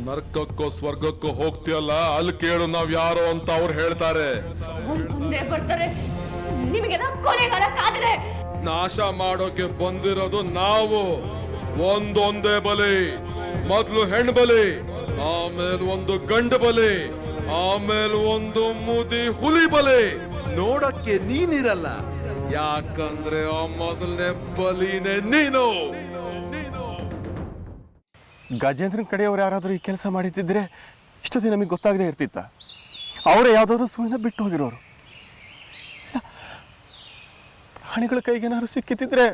ನರ್ಕಕ್ಕೋ ಸ್ವರ್ಗಕ್ಕೋ ಹೋಗ್ತೀಯಲ್ಲ ಅಲ್ಲಿ ಕೇಳು ನಾವ್ ಯಾರು ಅಂತ ಅವ್ರು ಹೇಳ್ತಾರೆ. ಮುಂದೆ ಬರ್ತಾರೆ, ನಿಮಗೆಲ್ಲ ಕೊನೆಗಾಲ ಕಾದ್ರೆ. ನಾಶ ಮಾಡೋಕೆ ಬಂದಿರೋದು ನಾವು. ಒಂದೊಂದೇ ಬಲಿ. ಮೊದ್ಲು ಹೆಣ್ಣು ಬಲಿ, ಆಮೇಲೆ ಒಂದು ಗಂಡು ಬಲಿ, ಆಮೇಲೆ ಒಂದು ಮುದಿ ಹುಲಿ ಬಲಿ. ನೋಡಕ್ಕೆ ನೀನಿರಲ್ಲ, ಯಾಕಂದ್ರೆ ಆ ಮೊದಲನೇ ಬಲಿನೇ ನೀನು. ಗಜೇಂದ್ರನ್ ಕಡೆಯವ್ರು ಯಾರಾದರೂ ಈ ಕೆಲಸ ಮಾಡಿದ್ದಿದ್ರೆ ಇಷ್ಟೊತ್ತಿಗೆ ನಮಗೆ ಗೊತ್ತಾಗದೇ ಇರ್ತಿತ್ತ. ಅವರೇ ಯಾವುದಾದ್ರೂ ಸುಮ್ಮನೆ ಬಿಟ್ಟು ಹೋಗಿರೋರು. ಪ್ರಾಣಿಗಳ ಕೈಗೇನಾದ್ರು ಸಿಕ್ಕಿತಿದ್ರೆ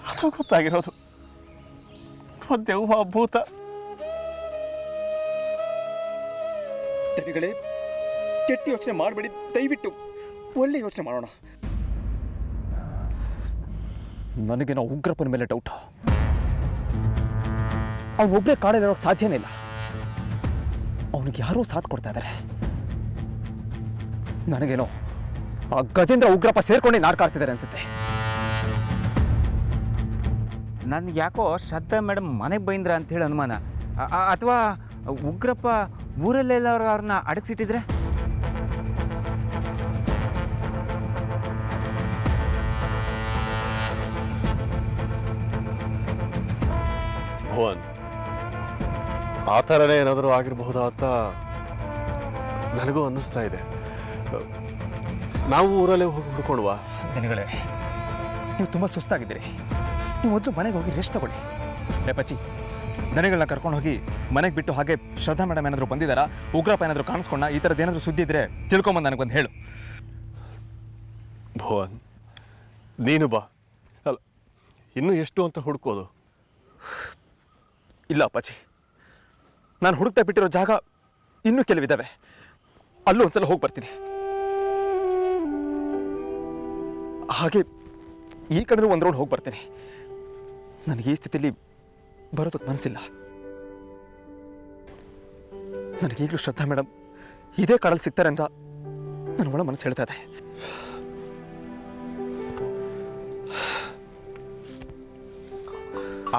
ಅದು ಗೊತ್ತಾಗಿರೋದು. ದೆವ್ವ ಭೂತ. ದನಿಗಳೇ, ಕೆಟ್ಟ ಯೋಚನೆ ಮಾಡಬೇಡಿ, ದಯವಿಟ್ಟು ಒಳ್ಳೆ ಯೋಚನೆ ಮಾಡೋಣ. ನನಗೇನೋ ಉಗ್ರಪ್ಪನ ಮೇಲೆ ಡೌಟ್. ಅವನೊಬ್ಬರೇ ಕಾಡಲ್ಲಿರೋಕ್ಕೆ ಸಾಧ್ಯನೇ ಇಲ್ಲ. ಅವನಿಗೆ ಯಾರೂ ಸಾಥ್ ಕೊಡ್ತಾ ಇದ್ದಾರೆ. ನನಗೇನೋ ಆ ಗಜೇಂದ್ರ ಉಗ್ರಪ್ಪ ಸೇರ್ಕೊಂಡೆ ನಾಡ್ಕಾಡ್ತಿದ್ದಾರೆ ಅನ್ಸುತ್ತೆ. ನನಗೆ ಯಾಕೋ ಶ್ರದ್ಧಾ ಮೇಡಮ್ ಮನೆಗೆ ಬೈಂದ್ರ ಅಂಥೇಳಿ ಅನುಮಾನ. ಅಥವಾ ಉಗ್ರಪ್ಪ ಊರಲ್ಲೆಲ್ಲವ್ರು ಅವ್ರನ್ನ ಅಡಗಿಸಿಟ್ಟಿದ್ರೆ. ಭುವನ್, ಆ ಥರನೇ ಏನಾದರೂ ಆಗಿರಬಹುದಾ ಅಂತ ನನಗೂ ಅನ್ನಿಸ್ತಾ ಇದೆ. ನಾವು ಊರಲ್ಲೇ ಹೋಗಿ ಹುಡ್ಕೊಂಡ್ವಾ? ದನಿಗಳೇ, ನೀವು ತುಂಬ ಸುಸ್ತಾಗಿದ್ದೀರಿ. ನೀವು ಮೊದಲು ಮನೆಗೆ ಹೋಗಿ ರೆಸ್ಟ್ ತಗೊಳ್ಳಿ. ಪಚ್ಚಿ, ದನಿಗಳನ್ನ ಕರ್ಕೊಂಡು ಹೋಗಿ ಮನೆಗೆ ಬಿಟ್ಟು, ಹಾಗೆ ಶ್ರದ್ಧಾ ಮೇಡಮ್ ಏನಾದರೂ ಬಂದಿದ್ದಾರಾ, ಉಗ್ರಪ್ಪ ಏನಾದರೂ ಕಾಣಿಸ್ಕೊಂಡ, ಈ ಥರದ್ದು ಏನಾದರೂ ಸುದ್ದಿ ಇದ್ದರೆ ತಿಳ್ಕೊಂಬಂದು ನನಗೊಂದು ಹೇಳು. ಭುವನ್, ನೀನು ಬಾ. ಅಲ್ಲ, ಇನ್ನೂ ಎಷ್ಟು ಅಂತ ಹುಡ್ಕೋದು? ಇಲ್ಲ ಅಪ್ಪಾಜಿ, ನಾನು ಹುಡುಕ್ತಾ ಬಿಟ್ಟಿರೋ ಜಾಗ ಇನ್ನೂ ಕೆಲವಿದ್ದಾವೆ. ಅಲ್ಲೂ ಒಂದ್ಸಲ ಹೋಗಿ ಬರ್ತೀನಿ. ಹಾಗೆ ಈ ಕಡೆ ಒಂದು ರೋಡ್ ಹೋಗಿ ಬರ್ತೀನಿ. ನನಗೆ ಈ ಸ್ಥಿತಿಯಲ್ಲಿ ಬರೋದಕ್ಕೆ ಮನಸ್ಸಿಲ್ಲ. ನನಗೀಗಲೂ ಶ್ರದ್ಧಾ ಮೇಡಮ್ ಇದೇ ಕಾಡಲ್ಲಿ ಸಿಗ್ತಾರೆ ಅಂತ ನನ್ನ ಒಳ ಮನಸ್ಸು ಹೇಳ್ತಾ ಇದೆ.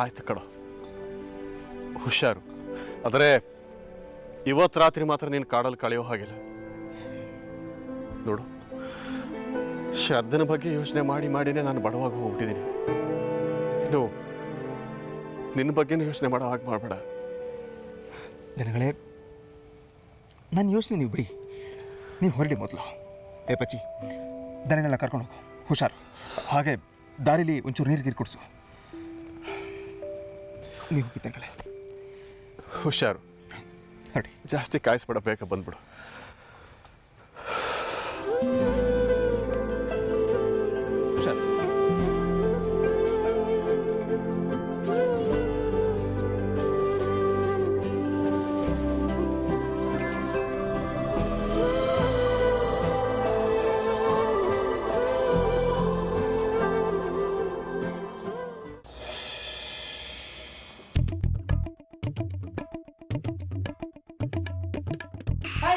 ಆಯ್ತು ಕಣೋ, ಹುಷಾರು. ಆದರೆ ಇವತ್ತು ರಾತ್ರಿ ಮಾತ್ರ ನೀನು ಕಾಡಲ್ಲಿ ಕಳೆಯೋ ಹಾಗಿಲ್ಲ. ನೋಡು, ಶ್ರದ್ಧನ ಬಗ್ಗೆ ಯೋಚನೆ ಮಾಡಿನೇ ನಾನು ಬಡವಾಗಿ ಹೋಗ್ಬಿಟ್ಟಿದ್ದೀನಿ. ಇದು ನಿನ್ನ ಬಗ್ಗೆನೂ ಯೋಚನೆ ಮಾಡೋ ಹಾಗೆ ಮಾಡಬೇಡ. ಜನಗಳೇ, ನನ್ನ ಯೋಚನೆ ನೀವು ಬಿಡಿ, ನೀವು ಹೊರಡಿ ಮೊದಲು. ಪಚ್ಚಿ, ದನಗಳನ್ನ ಕರ್ಕೊಂಡು ಹೋಗು, ಹುಷಾರು. ಹಾಗೆ ದಾರಿಲಿ ಒಂಚೂರು ನೀರು ಕುಡಿಸು. ನೀವು ಹೋಗಿ ದನಗಳೇ, ಹುಷಾರು. ಹೊರಡಿ. ಜಾಸ್ತಿ ಕಾಯಿಸ್ಬೇಡ, ಬೇಗ ಬಂದ್ಬಿಡು. ಹುಷಾರು.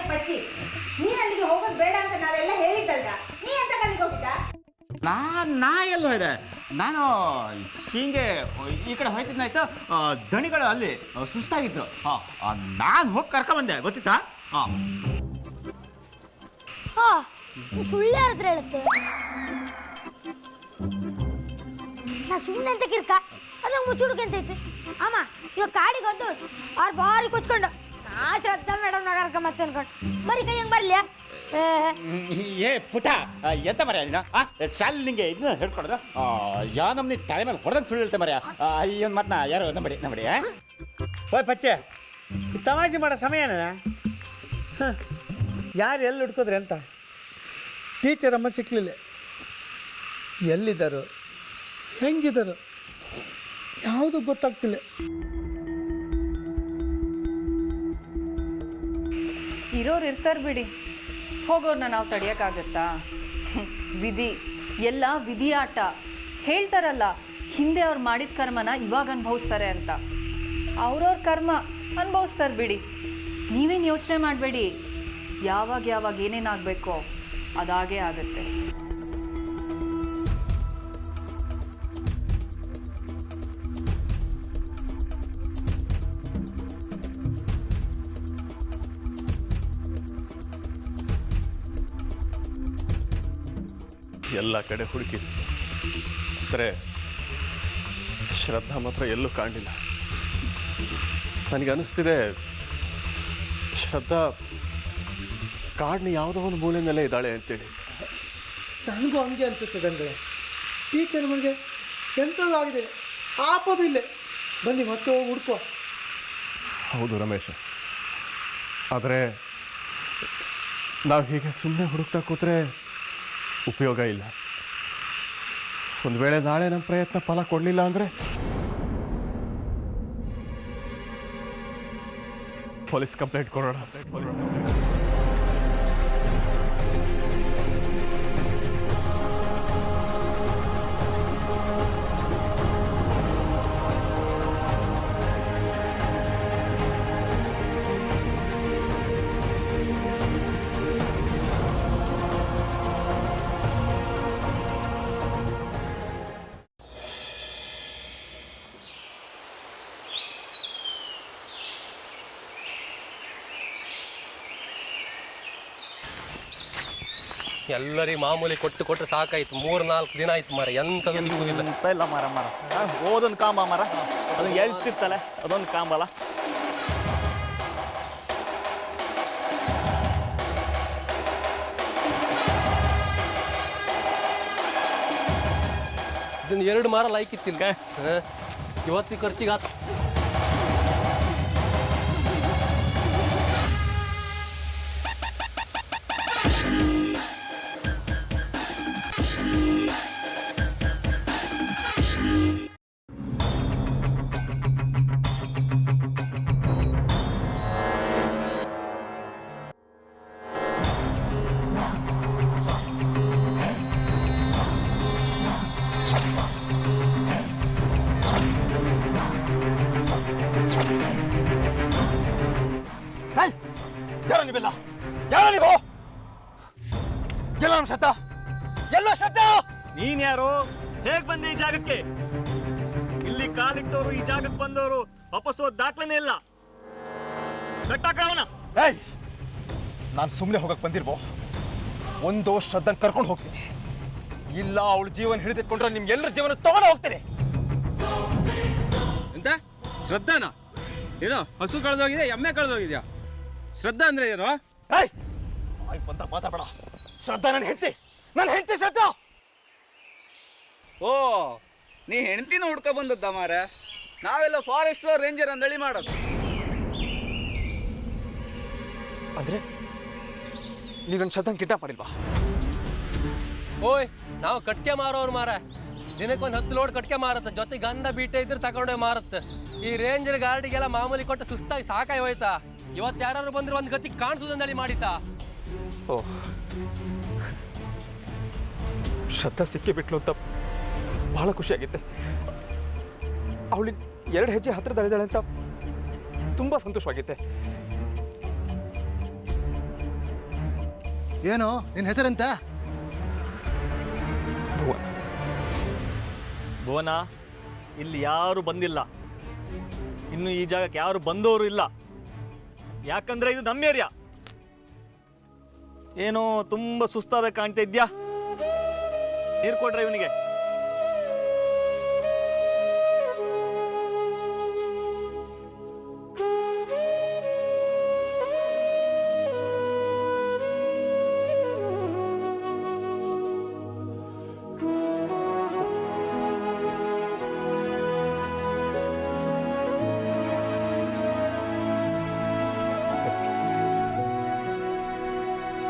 ಪಚ್ಚಿ, ನೀನ್ ಅಲ್ಲಿಗೆ ಹೋಗೋದು ಬೇಡ ಅಂತ ನಾವೆಲ್ಲ ಹೇಳಿದ್ದಲ್ದ, ನೀ ಅಂತ ಅಲ್ಲಿಗೆ ಹೋಗಿದ್ದ? ನಾ ಎಲ್ಲೋ ಇದೆ. ನಾನು ಹೀಗೆ ಈ ಕಡೆ ಹೋಯ್ತಿದ್ದಾಯ್ತು, ದಣಿಗಳು ಅಲ್ಲಿ ಸುಸ್ತಾಗಿದ್ರು. ನಾನು ಹೋಗಿ ಕರ್ಕೊಂಬಂದೆ, ಗೊತ್ತಿತ್ತಾ? ಸುಳ್ಳು ಯಾರತ್ರ ಹೇಳುತ್ತೆ? ನಾ ಸುಮ್ಮನೆ ಅಂತ ಕಿರ್ಕ ಅದು ಮುಚ್ಚುಡ್ಕಂತೈತಿ. ಅಮ್ಮ ಇವಾಗ ಕಾಡಿಗೆ ಹೋದ್ದು ಅವ್ರು ಬಾರಿ ಕುಚ್ಕೊಂಡು ನಾ ಶ್ರದ್ಧಾ ಮೇಡಮ್ ನಗರಕ ಮತ್ತೆ ಅನ್ಕೊಂಡು ಬರೀ ಕೈ ಹಂಗೆ ಬರ್ಲಿ. ಏ ಪುಟ, ಎಂತ ಮರ್ಯ ನೀನು? ಶಾಲೆ ನಿಂಗೆ ಇದನ್ನ ಹೇಳ್ಕೊಡೋದು ಯಾ ನಮ್ನಿ ತಲೆ ಮೇಲೆ ಹೊಡೆದಂಗೆ ಸುಳ್ಳು ಹೇಳ್ತೆ ಮರ್ಯ. ಈ ಒಂದು ಮಾತನ್ನ ಯಾರು ನಂಬಡಿ. ಓಯ್ ಪಚ್ಚೆ, ತಮಾಷೆ ಮಾಡೋ ಸಮಯನ ಯಾರು ಎಲ್ಲಿ ಹುಡ್ಕೋದ್ರಿ ಅಂತ. ಟೀಚರ್ ಅಮ್ಮ ಸಿಕ್ಕಲಿಲ್ಲ, ಎಲ್ಲಿದ್ದರು, ಹೆಂಗಿದ್ದರು, ಯಾವುದು ಗೊತ್ತಾಗ್ತಿಲ್ಲ. ಇರೋರು ಇರ್ತಾರೆ ಬಿಡಿ, ಹೋಗೋರ್ನ ನಾವು ತಡೆಯೋಕ್ಕಾಗತ್ತಾ? ವಿಧಿ ಎಲ್ಲ ವಿಧಿಯಾಟ. ಹೇಳ್ತಾರಲ್ಲ, ಹಿಂದೆ ಅವ್ರು ಮಾಡಿದ ಕರ್ಮನ ಇವಾಗ ಅನುಭವಿಸ್ತಾರೆ ಅಂತ. ಅವ್ರವ್ರ ಕರ್ಮ ಅನುಭವಿಸ್ತಾರೆ ಬಿಡಿ. ನೀವೇನು ಯೋಚನೆ ಮಾಡಬೇಡಿ. ಯಾವಾಗ ಏನೇನಾಗಬೇಕೋ ಅದಾಗೇ ಆಗುತ್ತೆ. ಎಲ್ಲ ಕಡೆ ಹುಡುಕಿದೆ, ಆದರೆ ಶ್ರದ್ಧಾ ಮಾತ್ರ ಎಲ್ಲೂ ಕಾಣಲಿಲ್ಲ. ನನಗನ್ನಿಸ್ತಿದೆ ಶ್ರದ್ಧಾ ಕಾಡಿನ ಯಾವುದೋ ಒಂದು ಮೂಲೆಯಲ್ಲೇ ಇದ್ದಾಳೆ ಅಂತೇಳಿ. ನನಗೂ ಹಂಗೆ ಅನಿಸುತ್ತೆ ದಂಗಳೇ. ಟೀಚರ್ ಮನೆಗೆ ಎಂಥದ್ದು ಆಗಿದೆ, ಆಪೋದು ಇಲ್ಲೇ. ಬನ್ನಿ ಮತ್ತೆ ಹೋಗಿ ಹುಡ್ಕುವ. ಹೌದು ರಮೇಶ್, ಆದರೆ ನಾವು ಹೀಗೆ ಸುಮ್ಮನೆ ಹುಡುಕ್ತಾ ಕೂತ್ರೆ ಉಪಯೋಗ ಇಲ್ಲ. ಒಂದು ವೇಳೆ ನಾಳೆ ನಮ್ಮ ಪ್ರಯತ್ನ ಫಲ ಕೊಡಲಿಲ್ಲ ಅಂದರೆ ಪೊಲೀಸ್ ಕಂಪ್ಲೇಂಟ್ ಕೊಡೋಣ. Police complaint. ಎಲ್ಲರಿಗೆ ಮಾಮೂಲಿ ಕೊಟ್ಟು ಸಾಕಾಯ್ತು. 3-4 ದಿನ ಆಯ್ತು ಮರ, ಎಂಥದ್ದು ಸಿಗುವುದಿಲ್ಲ. ಇಲ್ಲ ಮರ ಓದೊಂದು ಕಾಂಬ ಮರ, ಅದು ಹೇಳ್ತಿರ್ತಲ್ಲ ಅದೊಂದು ಕಾಂಬಲ್ಲ. ಇದನ್ನು 2 ಮಾರ ಲೈಕಿತ್ತಿಲ್ಲ. ಇವತ್ತಿಗೆ ಖರ್ಚಿಗೆ ಆತು. ಯಾರೋ ನೀವೆಲ್ಲ, ಯಾರೋ ನೀವು? ಎಲ್ಲ ನಮ್ಮ ಶ್ರದ್ಧಾ, ಎಲ್ಲ ಶ್ರದ್ಧಾ. ನೀನ್ ಯಾರು? ಹೇಗ್ ಬಂದೆ ಈ ಜಾಗಕ್ಕೆ? ಇಲ್ಲಿ ಕಾಲಿಟ್ಟವರು ಈ ಜಾಗಕ್ಕೆ ಬಂದವರು ವಾಪಸ್ ಹೋದ ದಾಖಲೆನೇ ಇಲ್ಲ. ಕಟ್ಟಾಕವನ. ಏಯ್, ನಾನು ಸುಮ್ಮನೆ ಹೋಗಕ್ಕೆ ಬಂದಿರ್ಬೋ. ಒಂದು ಶ್ರದ್ಧಾನ್ ಕರ್ಕೊಂಡು ಹೋಗ್ತೀನಿ, ಇಲ್ಲ ಅವಳ ಜೀವನ ಹಿಡಿದಿಟ್ಕೊಂಡ್ರೆ ನಿಮ್ಗೆಲ್ಲರ ಜೀವನ ತಗೊಂಡು ಹೋಗ್ತೀನಿ. ಎಂತ ಶ್ರದ್ಧಾನ? ಏನೋ ಹಸು ಕಳೆದೋಗಿದೆ, ಎಮ್ಮೆ ಕಳೆದೋಗಿದ್ಯಾ? ಶ್ರದ್ಧಾ ಅಂದ್ರೆ ಏನು? ಏಯ್, ಆಯ್ತು ಅಂತ ಮಾತಾಡಬೇಡ. ಶ್ರದ್ಧಾ ನನ್ನ ಹೆಂಡತಿ ಶ್ರದ್ಧಾ. ಓ, ನೀ ಹೆಂಡತಿನ ಹುಡ್ಕ ಬಂದದ್ದ ಮಾರ? ನಾವೆಲ್ಲ ಫಾರೆಸ್ಟ್ ರೇಂಜರ್ ಅಂದಳಿ ಮಾಡೋದು. ಅಂದ್ರೆ ನೀವು ನನ್ನ ಶ್ರದ್ಧಾನ್ ಕಿಡ್ನಾಪ್ ಮಾಡಿಲ್ವಾ? ಓಯ್, ನಾವು ಕಟ್ಕೆ ಮಾರೋರು ಮಾರ. ದಿನಕ್ಕೆ ಒಂದು 10 ಲೋಡ್ ಕಟ್ಕೆ ಮಾರುತ್ತೆ, ಜೊತೆ ಗಂಧ ಬೀಟೆ ಇದ್ರೆ ತಗೊಂಡೋಗಿ ಮಾರುತ್ತೆ. ಈ ರೇಂಜರ್ ಗಾರ್ಡಿಗೆಲ್ಲ ಮಾಮೂಲಿ ಕೊಟ್ಟು ಸುಸ್ತಾಗಿ ಸಾಕಾಗಿ ಹೋಯ್ತಾ. ಇವತ್ತು ಯಾರು ಬಂದ್ರೆ ಒಂದು ಗತಿ ಕಾಣಿಸೋದಂದಳಿ ಮಾಡಿತಾ. ಓ, ಶ್ರದ್ಧಾ ಸಿಕ್ಕಿಬಿಟ್ಲು ಅಂತ ಬಹಳ ಖುಷಿಯಾಗಿತ್ತೆ. ಅವಳಿ 2 ಹೆಜ್ಜೆ ಹತ್ತಿರದಲ್ಲಿದ್ದಾಳೆ ಅಂತ ತುಂಬಾ ಸಂತೋಷವಾಗಿತ್ತೆ. ಏನು ನಿನ್ನ ಹೆಸರೆಂತ? ಭುವನ್. ಭುವನ, ಇಲ್ಲಿ ಯಾರು ಬಂದಿಲ್ಲ. ಇನ್ನು ಈ ಜಾಗಕ್ಕೆ ಯಾರು ಬಂದವರು ಇಲ್ಲ. ಯಾಕಂದ್ರೆ ಇದು ನಮ್ಮ ಏರಿಯಾ. ಏನೋ ತುಂಬಾ ಸುಸ್ತಾದ ಕಾಣ್ತಾ ಇದ್ಯಾ? ನೀರು ಕೊಡ್ರೆ ಇವನಿಗೆ.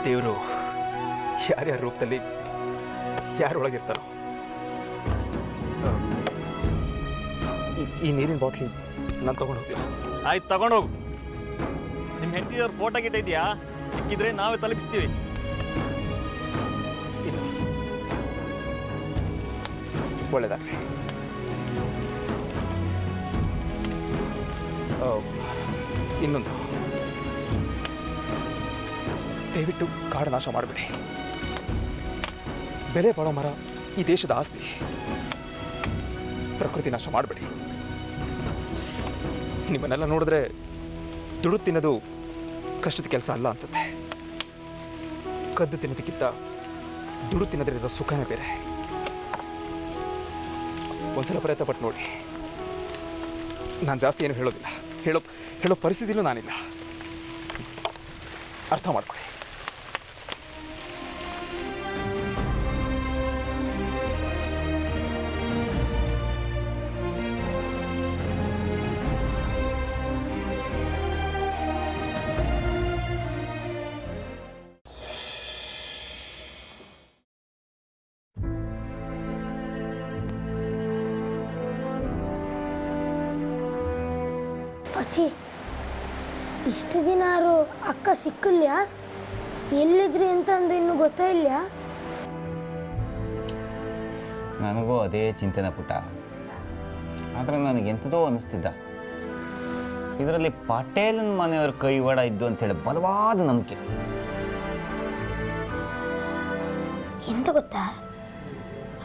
ದೇವರು ಯಾರ್ಯಾರ ರೂಪದಲ್ಲಿ ಯಾರೊಳಗಿರ್ತಾರೋ. ಈ ನೀರಿನ ಬಾಟ್ಲಿ ನಾನು ತಗೊಂಡು ಹೋಗ್ತೀನಿ. ಆಯ್ತು, ತಗೊಂಡೋಗು. ನಿಮ್ಮ ಹೆಂಡತಿಯವ್ರ ಫೋಟೋ ಗಿಟ್ಟ ಇದೆಯಾ? ಸಿಕ್ಕಿದ್ರೆ ನಾವೇ ತಲುಪಿಸ್ತೀವಿ. ಒಳ್ಳೆದಾಗ್ಲಿ. ಇನ್ನೊಂದು, ದಯವಿಟ್ಟು ಕಾಡು ನಾಶ ಮಾಡಬೇಡಿ. ಬೆಲೆ ಬಾಳೋ ಮರ ಈ ದೇಶದ ಆಸ್ತಿ. ಪ್ರಕೃತಿ ನಾಶ ಮಾಡಬೇಡಿ. ನಿಮ್ಮನ್ನೆಲ್ಲ ನೋಡಿದ್ರೆ ದುಡು ತಿನ್ನೋದು ಕಷ್ಟದ ಕೆಲಸ ಅಲ್ಲ ಅನ್ಸುತ್ತೆ. ಕದ್ದು ತಿನ್ನೋದಕ್ಕಿಂತ ದುಡ್ಡು ತಿನ್ನೋದ್ರಿರೋ ಸುಖನೇ ಬೇರೆ. ಒಂದ್ಸಲ ಪ್ರಯತ್ನ ಪಟ್ಟು ನೋಡಿ. ನಾನು ಜಾಸ್ತಿ ಏನು ಹೇಳೋದಿಲ್ಲ, ಹೇಳೋ ಪರಿಸ್ಥಿತಿಲೂ ನಾನಿಲ್ಲ. ಅರ್ಥ ಮಾಡ್ಕೊಳ್ಳಿ. ಪಚ್ಚಿ, ಇಷ್ಟು ದಿನ ಯಾರು ಅಕ್ಕ ಸಿಕ್ಕಿಲ್ಲ, ಎಲ್ಲಿದ್ರಿ ಅಂತ ಅಂದು ಇನ್ನೂ ಗೊತ್ತಾಯಿಲ್ಲ. ನನಗೂ ಅದೇ ಚಿಂತೆನ ಪುಟ್ಟ. ಆದರೆ ನನಗೆಂಥದೋ ಅನ್ನಿಸ್ತಿದ್ದ, ಇದರಲ್ಲಿ ಪಟೇಲನ ಮನೆಯವ್ರ ಕೈವಾಡ ಇದ್ದು ಅಂತೇಳಿ ಬಲವಾದ ನಂಬಿಕೆ. ಎಂತ ಗೊತ್ತಾ,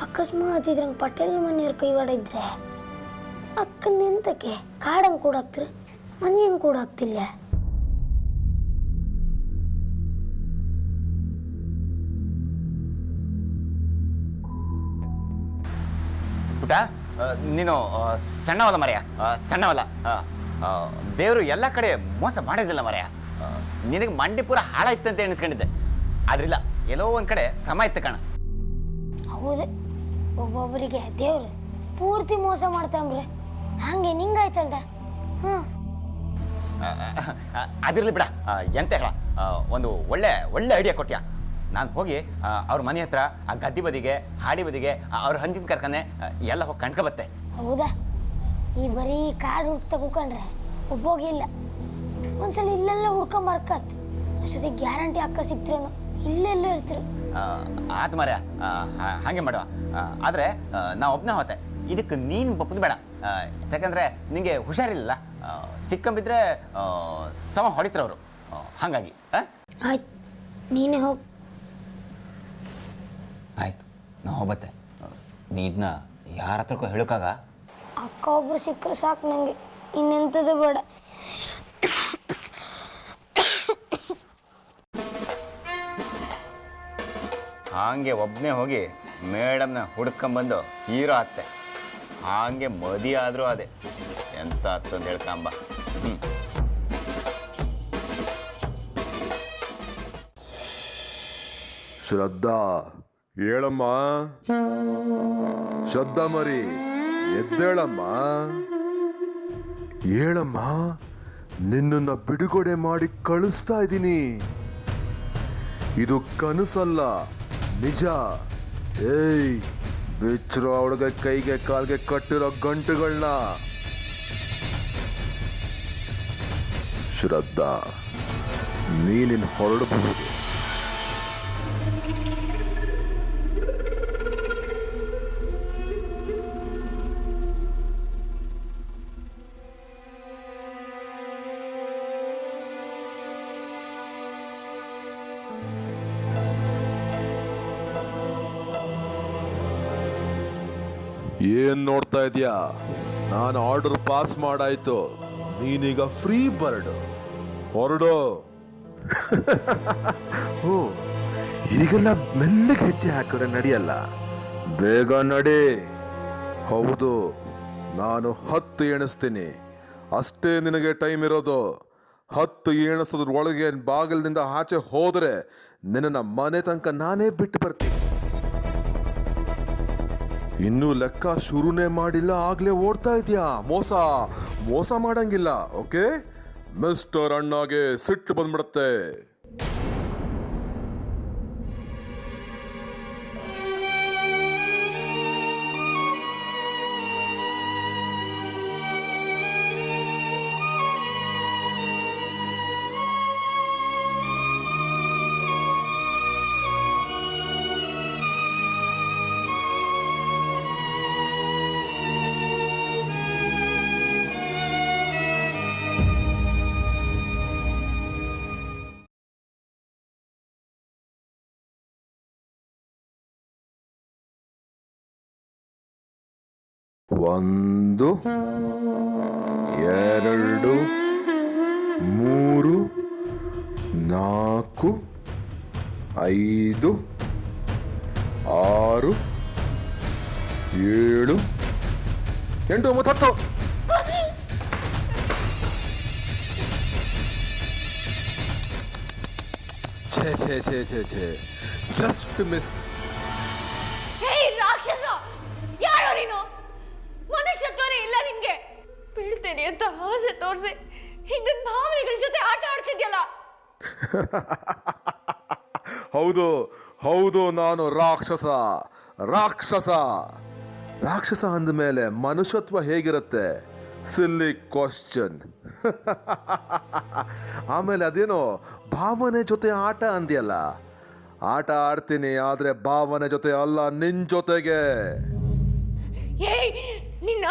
ಅಕಸ್ಮಾತ್ ಇದ್ರಂಗೆ ಪಟೇಲ್ ಮನೆಯವ್ರ ಕೈವಾಡ ಇದ್ರೆ ಅಕ್ಕನ ಎಂತಕ್ಕೆ ಕಾಡಂಗೆ ಕೂಡ ಹಾಕ್ತಾರೆ, ಮನೆ ಹೆಂಗೆ ಕೂಡ ಆಗ್ತಿಲ್ಲ. ಪುಟ್ಟ, ನೀನು ಸಣ್ಣವಲ್ಲ ಮರೆಯ, ಸಣ್ಣವಲ್ಲ. ದೇವರು ಎಲ್ಲ ಕಡೆ ಮೋಸ ಮಾಡೋದಿಲ್ಲ ಮರೆಯ. ನಿನಗೆ ಮಂಡಿ ಪೂರ ಹಾಳಾಯ್ತಂತ ಎಣಿಸ್ಕೊಂಡಿದ್ದೆ, ಆದ್ರಿಲ್ಲ, ಎಲ್ಲೋ ಒಂದು ಕಡೆ ಸಮ ಇತ್ತು ಕಣ. ಹೌದು, ಒಬ್ಬೊಬ್ಬರಿಗೆ ದೇವ್ರು ಪೂರ್ತಿ ಮೋಸ ಮಾಡ್ತಾಮ್ರೆ. ಹಂಗೆ ನಿಂಗಾಯ್ತಲ್ದ. ಅದಿರಲಿ ಬಿಡ, ಎಂತ ಹೇಳ, ಒಂದು ಒಳ್ಳೆ ಐಡಿಯಾ ಕೊಟ್ಯಾ. ನಾನು ಹೋಗಿ ಅವ್ರ ಮನೆ ಹತ್ರ ಆ ಗದ್ದೆ ಬದಿಗೆ, ಹಾಡಿ ಬದಿಗೆ, ಅವ್ರ ಹಂಚಿನ ಕರ್ಕನೆ ಎಲ್ಲ ಹೋಗಿ ಕಣ್ಕೊಬತ್ತೆ. ಹೌದಾ? ಈ ಬರೀ ಕಾಡು ತಗೊಂಡ್ರೆ ಒಬ್ಬೋಗಿ ಇಲ್ಲ. ಒಂದ್ಸಲ ಇಲ್ಲೆಲ್ಲ ಹುಡ್ಕೊಂಬರ್ಕತ್, ಅಷ್ಟೊತ್ತಿಗೆ ಗ್ಯಾರಂಟಿ ಅಕ್ಕ ಸಿಕ್ತಿರೋನು ಇಲ್ಲೆಲ್ಲೂ ಇರ್ತಿರು. ಆತು ಮರ, ಹಾಗೆ ಮಾಡುವ. ಆದರೆ ನಾ ಒಬ್ಬನೇ ಹೋತೆ, ಇದಕ್ಕೆ ನೀನು ಬಪ್ಪದು ಬೇಡ. ಯಾಕಂದರೆ ನಿನಗೆ ಹುಷಾರಿಲ್ಲ, ಸಿಕ್ಕಂಬಿದ್ರೆ ಸಮ ಹೊಡಿತ್ರವರು. ಹಾಗಾಗಿ ಆಯ್ತು, ನೀನೇ ಹೋಗಿ. ಆಯಿತು, ನಾ ಹೋಗ್ಬತ್ತೆ. ನೀ ಇದನ್ನ ಯಾರ ಹತ್ರಕ್ಕೂ ಹೇಳೋಕ್ಕಾಗ? ಅಕ್ಕ ಒಬ್ರು ಸಿಕ್ಕರೆ ಸಾಕು ನನಗೆ, ಇನ್ನೆಂಥದ್ದು ಬೇಡ. ಹಾಗೆ ಒಬ್ಬನೇ ಹೋಗಿ ಮೇಡಮ್ನ ಹುಡ್ಕೊಂಬಂದು ಹೀರೋ ಆತ್ತೆ. ಹಾಗೆ ಮದಿ ಆದರೂ ಅದೇ ಎಂತ ಆತ್ತು ಅಂತ ಹೇಳ್ಕೊಂಬ. ಶ್ರದ್ಧಾ, ಹೇಳಮ್ಮ. ಶ್ರದ್ಧಾ ಮರಿ, ಎದ್ದೇಳಮ್ಮ, ಹೇಳಮ್ಮ. ನಿನ್ನನ್ನು ಬಿಡುಗಡೆ ಮಾಡಿ ಕಳಿಸ್ತಾ ಇದ್ದೀನಿ. ಇದು ಕನಸಲ್ಲ, ನಿಜ. ಏಯ್, ಬಿಚ್ಚಿರೋ ಅವಳಿಗೆ ಕೈಗೆ ಕಾಲ್ಗೆ ಕಟ್ಟಿರೋ ಗಂಟುಗಳನ್ನ. ಶ್ರದ್ಧಾ, ನೀನಿನ್ ಹೊರಡಬಹುದು. ಏನ್ ನೋಡ್ತಾ ಇದೀಯಾ? ನಾನು ಆರ್ಡರ್ ಪಾಸ್ ಮಾಡಾಯ್ತು, ನೀನೀಗ ಫ್ರೀ ಬರ್ಡ್. ಹೊರಡು. ಓ, ಈಗೆಲ್ಲ ಮೆಲ್ಲಗೆ ಹೆಜ್ಜೆ ಹಾಕಿದ್ರೆ ನಡೆಯಲ್ಲ, ಬೇಗ ನಡಿ. ಹೌದು, ನಾನು 10 ಎಣಿಸ್ತೀನಿ, ಅಷ್ಟೇ ನಿನಗೆ ಟೈಮ್ ಇರೋದು. 10 ಎಣಿಸೋದ್ರೊಳಗೆ ಬಾಗಿಲಿನಿಂದ ಆಚೆ ಹೋದ್ರೆ ನಿನ್ನ ಮನೆ ತನಕ ನಾನೇ ಬಿಟ್ಟು ಬರ್ತೀನಿ. ಇನ್ನೂ ಲೆಕ್ಕ ಶುರುನೇ ಮಾಡಿಲ್ಲ, ಆಗ್ಲೇ ಓಡ್ತಾ ಇದೆಯಾ? ಮೋಸ ಮಾಡಂಗಿಲ್ಲ. ಓಕೆ ಮಿಸ್ಟರ್ ಅಣ್ಣಾಗೆ ಸಿಟ್ಟು ಬಂದ್ಬಿಡುತ್ತೆ. ಒಂದು, ಎರಡು, ಮೂರು, ನಾಲ್ಕು, ಐದು, 6 7 8 9 10 ಛೇ ಜಸ್ಟ್ ಮಿಸ್. ಹೇಯ್ ರಾಕ್ಷಸ, ಯಾರೋ ನೀನು? ಮನುಷ್ಯತ್ವನೇ ಇಲ್ಲ ನಿನ್ಗೆ. ಬೀಳ್ತೇನೆ ಅಂತ ಆಸೆ ತೋರಿಸಿ ಹಿಂಗ ಭಾವನೆಗಳ ಜೊತೆ ಆಟ ಆಡ್ತಿದ್ಯಲ್ಲ. ಹೌದು, ನಾನು ರಾಕ್ಷಸ ಅಂದಮೇಲೆ ಮನುಷ್ಯತ್ವ ಹೇಗಿರುತ್ತೆ? ಸಿಲ್ಲಿ ಕ್ವಶನ್. ಆಮೇಲೆ ಅದೇನೋ ಭಾವನೆ ಜೊತೆ ಆಟ ಅಂದ್ಯಲ್ಲ. ಆಟ ಆಡ್ತೀನಿ, ಆದ್ರೆ ಭಾವನೆ ಜೊತೆ ಅಲ್ಲ, ನಿನ್ ಜೊತೆಗೆ. ಏಯ್ ನಿನ್ನ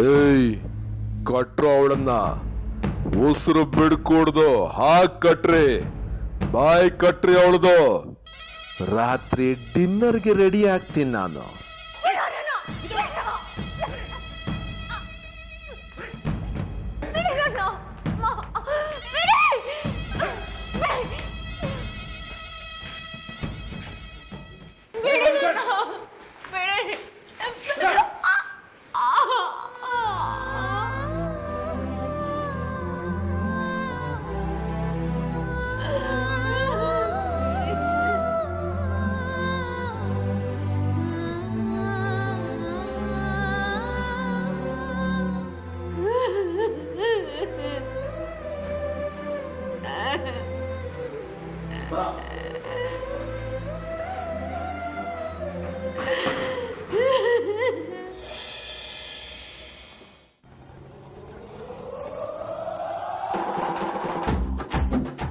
ಏಯ್, ಕಟ್ರು ಅವಳನ್ನ. ಉಸಿರು ಬಿಡ್ಕೂಡ್ದು, ಹಾಕ್ ಕಟ್ರಿ, ಬಾಯ್ ಕಟ್ರಿ ಅವಳದು. ರಾತ್ರಿ ಡಿನ್ನರ್ಗೆ ರೆಡಿ ಆಗ್ತೀನಿ ನಾನು.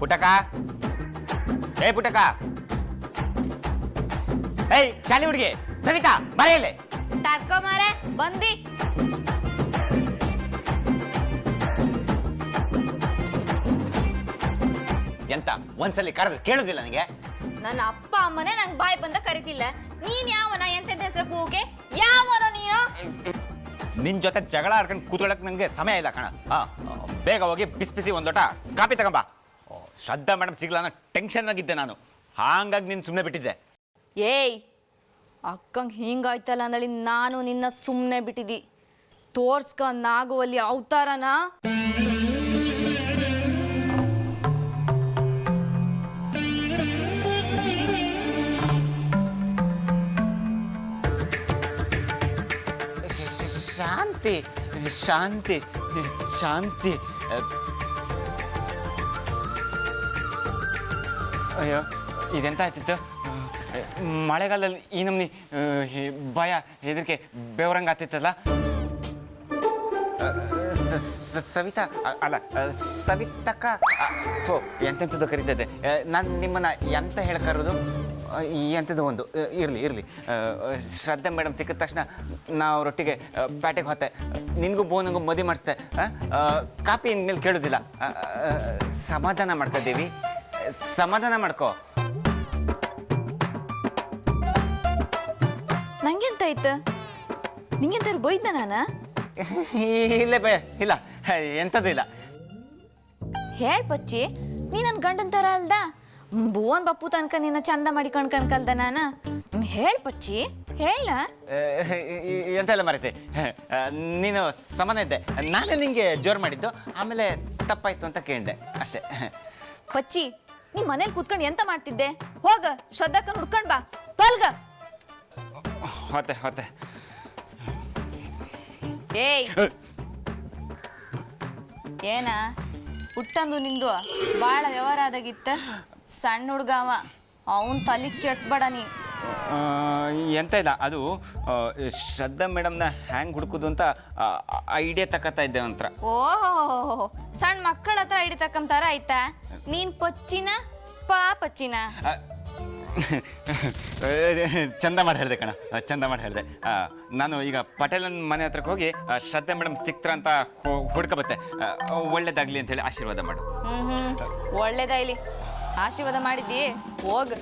ಪುಟಕ, ಪುಟಕ, ಏಯ್ ಶಾಲೆ ಹುಡುಗಿ ಸವಿತಾ, ಬರೆಯಲ್ಲೇ. ತಡ್ಕೊ ಮಾರೆ, ಬಂದಿ. ಎಂತ ಒಂದ್ಸಲಿ ಕರೆದ್ರೆ ಕೇಳುದಿಲ್ಲ ನನಗೆ? ನನ್ನ ಅಪ್ಪ ಅಮ್ಮನೇ ನಂಗೆ ಬಾಯ್ ಬಂದ ಕರಿತಿಲ್ಲ. ನೀನ್ ಯಾವನ? ಎಂತೆಂತ ಹೆಸರು ಕೂಗೆ? ಯಾವನೋ ನೀನು? ನಿನ್ ಜೊತೆ ಜಗಳ ಆಡ್ಕೊಂಡು ಕೂತ್ಕೊಳ್ಳಕ್ ನಂಗೆ ಸಮಯ ಇಲ್ಲ ಕಣ. ಬೇಗ ಹೋಗಿ ಬಿಸಿ ಬಿಸಿ ಒಂದ್ ಲೋಟ ಕಾಪಿ ತಗೊಂಬ. ಶ್ರದ್ಧಾ ಮೇಡಮ್ ಸಿಗ್ಲ ಅನ್ನೋ ಟೆನ್ಷನ್ ಆಗಿದ್ದೆ ನಾನು, ಹಾಗಾಗಿ ನೀನು ಸುಮ್ಮನೆ ಬಿಟ್ಟಿದ್ದೆ. ಏಯ್, ಅಕ್ಕಂಗೆ ಹಿಂಗಾಯ್ತಲ್ಲ ಅಂದಳಿ ನಾನು ನಿನ್ನ ಸುಮ್ಮನೆ ಬಿಟ್ಟಿದ್ದಿ. ತೋರ್ಸ್ಕ ನಾಗುವಲ್ಲಿ ಅವತಾರನ. ಶಾಂತಿ ಶಾಂತಿ ಶಾಂತಿ. ಅಯ್ಯೋ, ಇದೆಂತ ಆಯ್ತಿತ್ತು? ಮಳೆಗಾಲದಲ್ಲಿ ಈ ನಮ್ನಿ ಭಯ, ಹೆದರಿಕೆ, ಬೆವರಂಗ ಆಗ್ತಿತ್ತಲ್ಲ. ಸವಿತಾ ಅಲ್ಲ, ಸವಿತಕ್ಕ, ಥೋ ಎಂತೆಂಥದ್ದು ಕರೀತದೆ. ನಾನು ನಿಮ್ಮನ್ನು ಎಂತ ಹೇಳಕ್ಕಾರೋದು? ಎಂಥದ್ದು ಒಂದು ಇರಲಿ. ಶ್ರದ್ಧಾ ಮೇಡಮ್ ಸಿಕ್ಕಿದ ತಕ್ಷಣ ನಾವು ರೊಟ್ಟಿಗೆ ಪ್ಯಾಟೆಗೆ ಹೋತೆ. ನಿನಗೂ ಬೋನಂಗೂ ಮದುವೆ ಮಾಡಿಸ್ತೆ. ಕಾಪಿ ಇನ್ಮೇಲೆ ಕೇಳೋದಿಲ್ಲ. ಸಮಾಧಾನ ಮಾಡ್ತಾ ಇದ್ದೀವಿ, ಸಮಾಧಾನ ಮಾಡ್ಕೋ. ನಂಗೆಂತ ಆಯ್ತು? ನಿಂಗೆಂತಾರು ಬೈದ ನಾನ? ಇಲ್ಲ ಬೇ, ಇಲ್ಲ, ಎಂಥದ್ದು ಇಲ್ಲ. ಹೇಳ್ ಪಚ್ಚಿ, ನೀ ನನ್ನ ಗಂಡನ ಥರ ಅಲ್ದ? ಭುವನ್ ಬಪ್ಪು ತನಕ ನಿನ್ನ ಚಂದ ಮಾಡಿ ಕಳ್ದ ನಾನ. ಹೇಳ್ ಪಚ್ಚಿ, ಹೇಳ. ಎಂತ ಇಲ್ಲ ಮರೈತೆ, ನೀನು ಸಮಾನ ಇದ್ದೆ. ನಾನೇ ನಿಂಗೆ ಜೋರು ಮಾಡಿದ್ದು, ಆಮೇಲೆ ತಪ್ಪಾಯ್ತು ಅಂತ ಕೇಳಿದೆ ಅಷ್ಟೇ. ಪಚ್ಚಿ, ನೀ ಮನೇಲಿ ಕೂತ್ಕೊಂಡು ಎಂತ ಮಾಡ್ತಿದ್ದೆ? ಹೋಗ ಶ್ರದ್ಧಾಕ್ಕ ಹುಡ್ಕೊಂಡ್ ಬಾ, ತೊಲ್ಗ. ಹೋತೆ. ಏಯ್, ಏನ ಹುಟ್ಟಂದು ನಿಂದು ಭಾಳ ವ್ಯವಹಾರ ಆದಾಗಿತ್ತ. ಸಣ್ಣ ಹುಡ್ಗ ಅವ, ಅವನ್ ತಲೆ ಕೆಡ್ಸ್ಬೇಡ ನೀ. ಎಂತ ಇಲ್ಲ, ಅದು ಶ್ರದ್ಧಾ ಮೇಡಮ್ನ ಹ್ಯಾಂಗ್ ಹುಡುಕುದು ಅಂತ ಐಡಿಯಾ ತಕತಾ ಇದ್ದೆ ಒಂಥರ. ಓಹೋ, ಸಣ್ಣ ಮಕ್ಕಳ ಹತ್ರ ಹಿಡಿತಕ್ಕಂತಾರ ಆಯ್ತಾ? ನೀನ್ ಪಚ್ಚಿನ ಪಚ್ಚಿನ ಚಂದ ಮಾಡಿ ಹೇಳಿದೆ ಕಣ, ಚಂದ ಮಾಡಿ ಹೇಳಿದೆ. ನಾನು ಈಗ ಪಟೇಲನ್ ಮನೆ ಹತ್ರಕ್ಕೆ ಹೋಗಿ ಶ್ರದ್ಧಾ ಮೇಡಮ್ ಸಿಕ್ತರ ಅಂತ ಹುಡ್ಕಬತ್ತೆ. ಒಳ್ಳೇದಾಗ್ಲಿ ಅಂತ ಹೇಳಿ ಆಶೀರ್ವಾದ ಮಾಡು. ಒಳ್ಳೇದಾಗ್ಲಿ. ಆಶೀರ್ವಾದ ಮಾಡಿದ್ದಿ, ಹೋಗ್.